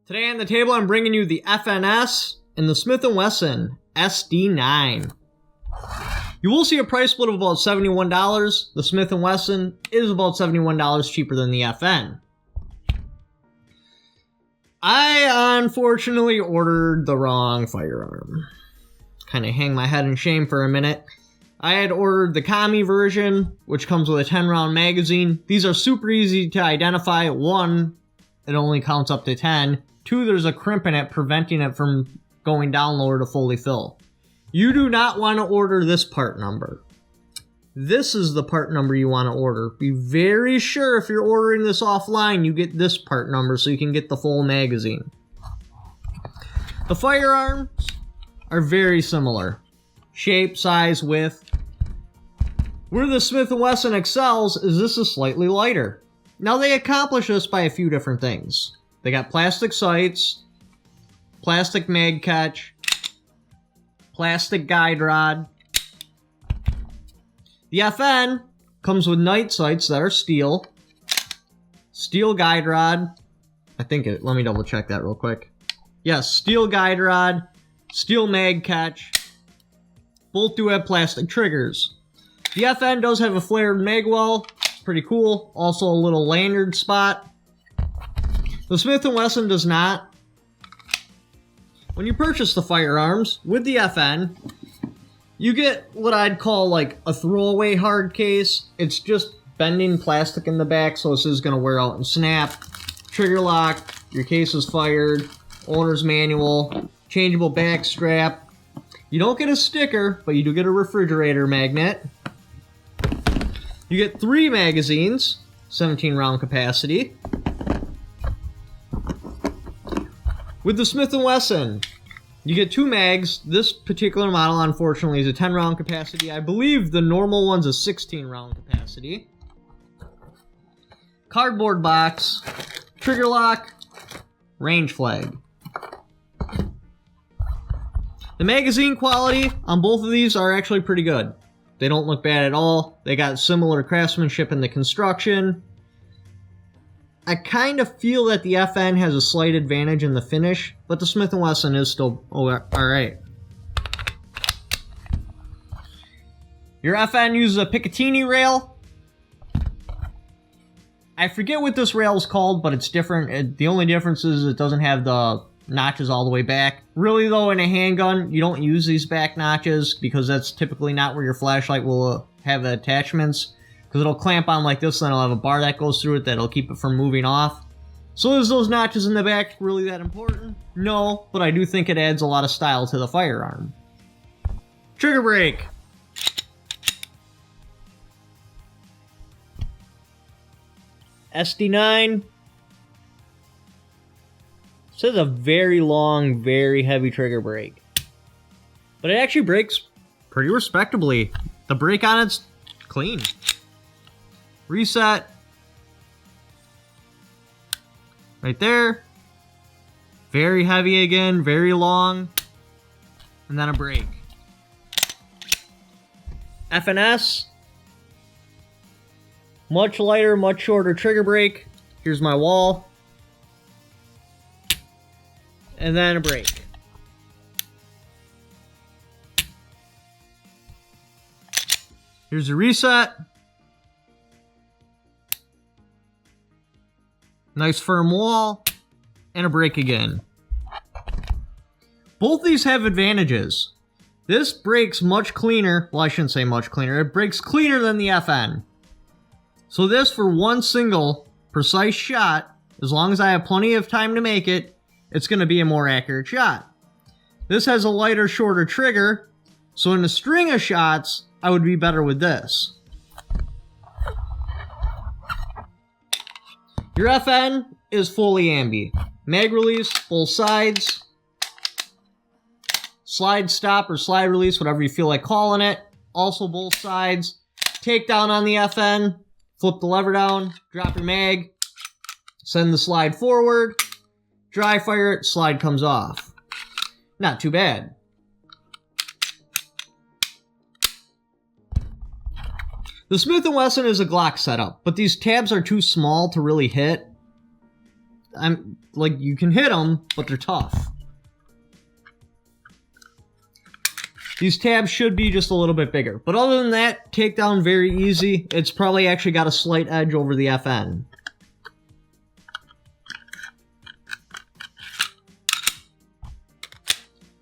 Today on the table, I'm bringing you the FNS and the Smith & Wesson SD9. You will see a price split of about $71. The Smith & Wesson is about $71 cheaper than the FN. I unfortunately ordered the wrong firearm. Kind of hang my head in shame for a minute. I had ordered the Kami version, which comes with a 10-round magazine. These are super easy to identify. One, it only counts up to 10. Two, there's a crimp in it preventing it from going down lower to fully fill. You do not want to order this part number. This is the part number you want to order. Be very sure if you're ordering this offline, you get this part number so you can get the full magazine. The firearms are very similar. Shape, size, width. Where the Smith & Wesson excels is this is slightly lighter. Now they accomplish this by a few different things. They got plastic sights, plastic mag catch, plastic guide rod. The FN comes with night sights that are steel, steel guide rod. Let me double check that real quick. Yes, steel guide rod, steel mag catch. Both do have plastic triggers. The FN does have a flared mag well. It's pretty cool. Also a little lanyard spot. The Smith & Wesson does not. When you purchase the firearms with the FN, you get what I'd call like a throwaway hard case. It's just bending plastic in the back, so this is going to wear out and snap. Trigger lock, your case is fired, owner's manual, changeable back strap. You don't get a sticker, but you do get a refrigerator magnet. You get 3 magazines, 17 round capacity. With the Smith & Wesson, you get 2 mags. This particular model, unfortunately, is a 10 round capacity. I believe the normal one's a 16 round capacity. Cardboard box, trigger lock, range flag. The magazine quality on both of these are actually pretty good. They don't look bad at all. They got similar craftsmanship in the construction. I kind of feel that the FN has a slight advantage in the finish, but the Smith & Wesson is still alright. Your FN uses a Picatinny rail. I forget what this rail is called, but it's different. The only difference is it doesn't have the notches all the way back. Really though, in a handgun, you don't use these back notches because that's typically not where your flashlight will have the attachments. Because it'll clamp on like this, and it'll have a bar that goes through it that'll keep it from moving off. So is those notches in the back really that important? No, but I do think it adds a lot of style to the firearm. Trigger brake. SD9. This is a very long, very heavy trigger brake. But it actually brakes pretty respectably. The brake on it's clean. Reset. Right there. Very heavy again, very long. And then a brake. FNS. Much lighter, much shorter trigger brake. Here's my wall. And then a brake. Here's a reset. Nice firm wall, and a brake again. Both these have advantages. This brakes much cleaner. Well, I shouldn't say much cleaner. It brakes cleaner than the FN. So this, for one single precise shot, as long as I have plenty of time to make it, it's going to be a more accurate shot. This has a lighter, shorter trigger, so in a string of shots, I would be better with this. Your FN is fully ambi. Mag release, both sides. Slide stop or slide release, whatever you feel like calling it. Also both sides. Takedown on the FN. Flip the lever down. Drop your mag. Send the slide forward. Dry fire it. Slide comes off. Not too bad. The Smith & Wesson is a Glock setup, but these tabs are too small to really hit. you can hit them, but they're tough. These tabs should be just a little bit bigger. But other than that, takedown very easy. It's probably actually got a slight edge over the FN.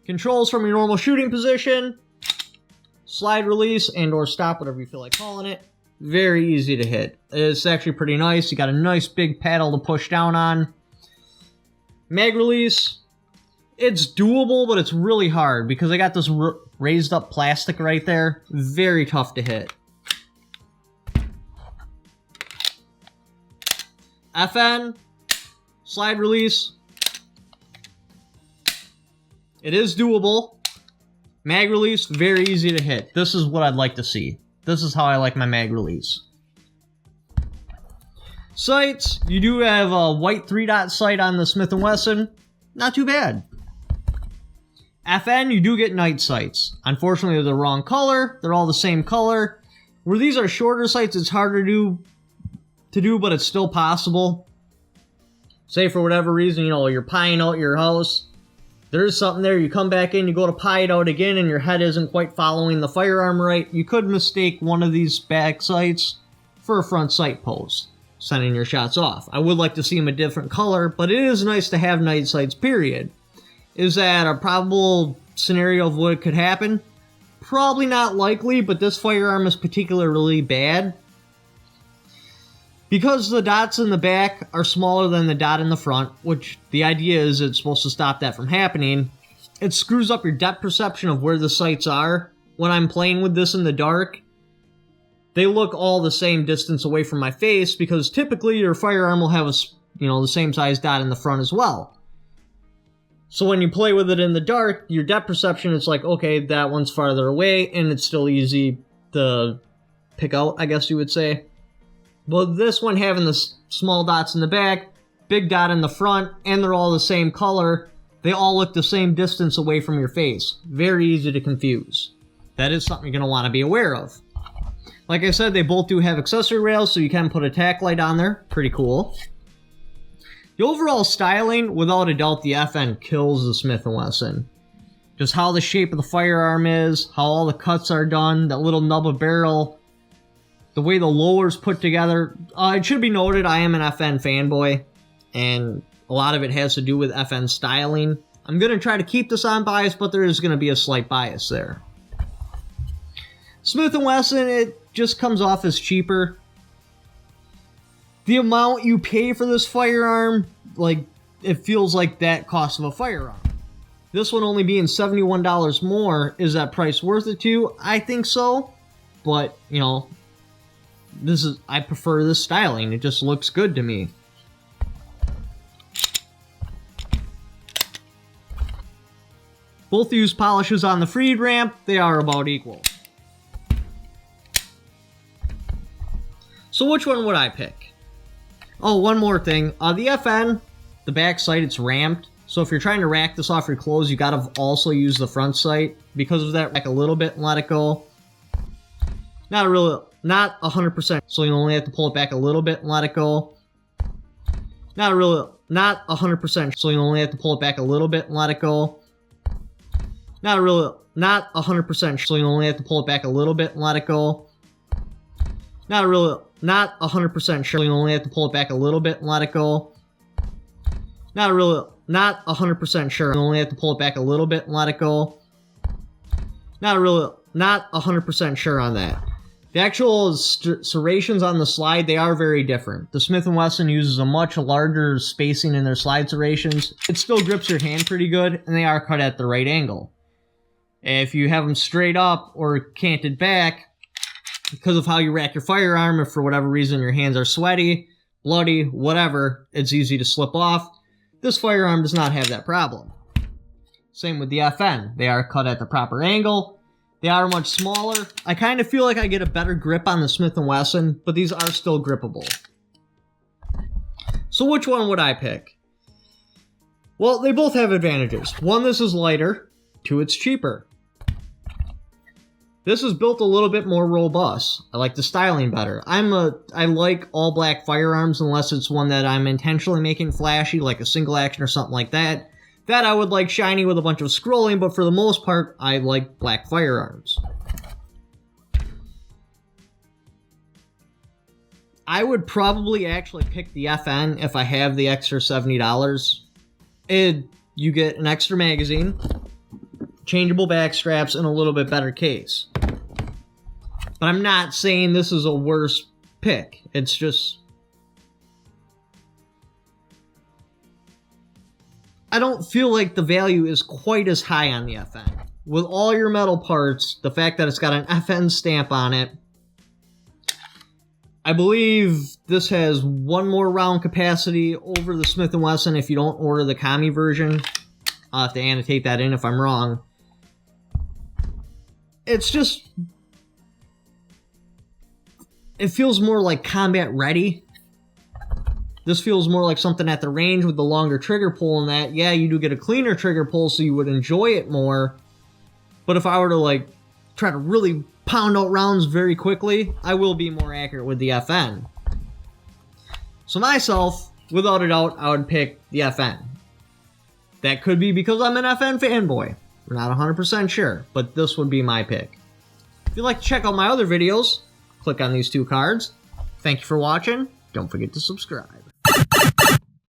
Controls from your normal shooting position. Slide release and or stop, whatever you feel like calling it. Very easy to hit. It's actually pretty nice. You got a nice big paddle to push down on. Mag release. It's doable, but it's really hard because I got this raised up plastic right there. Very tough to hit. FN. Slide release. It is doable. Mag release, very easy to hit. This is what I'd like to see. This is how I like my mag release. Sights, you do have a white 3-dot sight on the Smith & Wesson. Not too bad. FN, you do get night sights. Unfortunately, they're the wrong color. They're all the same color. Where these are shorter sights, it's harder to do, but it's still possible. Say for whatever reason, you're pieing out your house. There's something there, you come back in, you go to pie it out again, and your head isn't quite following the firearm right. You could mistake one of these back sights for a front sight post, sending your shots off. I would like to see them a different color, but it is nice to have night sights, period. Is that a probable scenario of what could happen? Probably not likely, but this firearm is particularly bad. Because the dots in the back are smaller than the dot in the front, which the idea is it's supposed to stop that from happening, it screws up your depth perception of where the sights are. When I'm playing with this in the dark, they look all the same distance away from my face because typically your firearm will have the same size dot in the front as well. So when you play with it in the dark, your depth perception is like, okay, that one's farther away, and it's still easy to pick out, I guess you would say. But this one having the small dots in the back, big dot in the front, and they're all the same color, they all look the same distance away from your face. Very easy to confuse. That is something you're going to want to be aware of. Like I said, they both do have accessory rails, so you can put a tack light on there. Pretty cool. The overall styling, without a doubt, the FN kills the Smith & Wesson. Just how the shape of the firearm is, how all the cuts are done, that little nub of barrel, the way the lower's put together. It should be noted, I am an FN fanboy, and a lot of it has to do with FN styling. I'm going to try to keep this on bias, but there is going to be a slight bias there. Smith & Wesson, it just comes off as cheaper. The amount you pay for this firearm, it feels like that cost of a firearm. This one only being $71 more, is that price worth it to you? I think so, but, I prefer this styling. It just looks good to me. Both use polishes on the freed ramp. They are about equal. So which one would I pick? Oh, one more thing. The FN, the back sight, it's ramped. So if you're trying to rack this off your clothes, you gotta also use the front sight. Because of that, rack a little bit and let it go. Not 100%, so you only have to pull it back a little bit and let it go. Not 100%, so you only have to pull it back a little bit and let it go. Not 100%, so you only have to pull it back a little bit and let it go. Not 100% sure, you only have to pull it back a little bit and let it go. Not 100% sure, you only have to pull it back a little bit and let it go. Not 100% sure on that. The actual serrations on the slide, they are very different. The Smith & Wesson uses a much larger spacing in their slide serrations. It still grips your hand pretty good, and they are cut at the right angle. If you have them straight up or canted back, because of how you rack your firearm, if for whatever reason your hands are sweaty, bloody, whatever, it's easy to slip off. This firearm does not have that problem. Same with the FN. They are cut at the proper angle. They are much smaller. I kind of feel like I get a better grip on the Smith & Wesson, but these are still grippable. So which one would I pick? Well, they both have advantages. One, this is lighter. Two, it's cheaper. This is built a little bit more robust. I like the styling better. I like all black firearms unless it's one that I'm intentionally making flashy, like a single action or something like that. That I would like shiny with a bunch of scrolling, but for the most part, I like black firearms. I would probably actually pick the FN if I have the extra $70. You get an extra magazine, changeable back straps, and a little bit better case. But I'm not saying this is a worse pick. It's just... I don't feel like the value is quite as high on the FN. With all your metal parts, the fact that it's got an FN stamp on it, I believe this has one more round capacity over the Smith & Wesson if you don't order the Kami version. I'll have to annotate that in if I'm wrong. It's just... it feels more like combat ready. This feels more like something at the range with the longer trigger pull and that. Yeah, you do get a cleaner trigger pull so you would enjoy it more. But if I were to like try to really pound out rounds very quickly, I will be more accurate with the FN. So myself, without a doubt, I would pick the FN. That could be because I'm an FN fanboy. I'm not 100% sure, but this would be my pick. If you'd like to check out my other videos, click on these two cards. Thank you for watching. Don't forget to subscribe.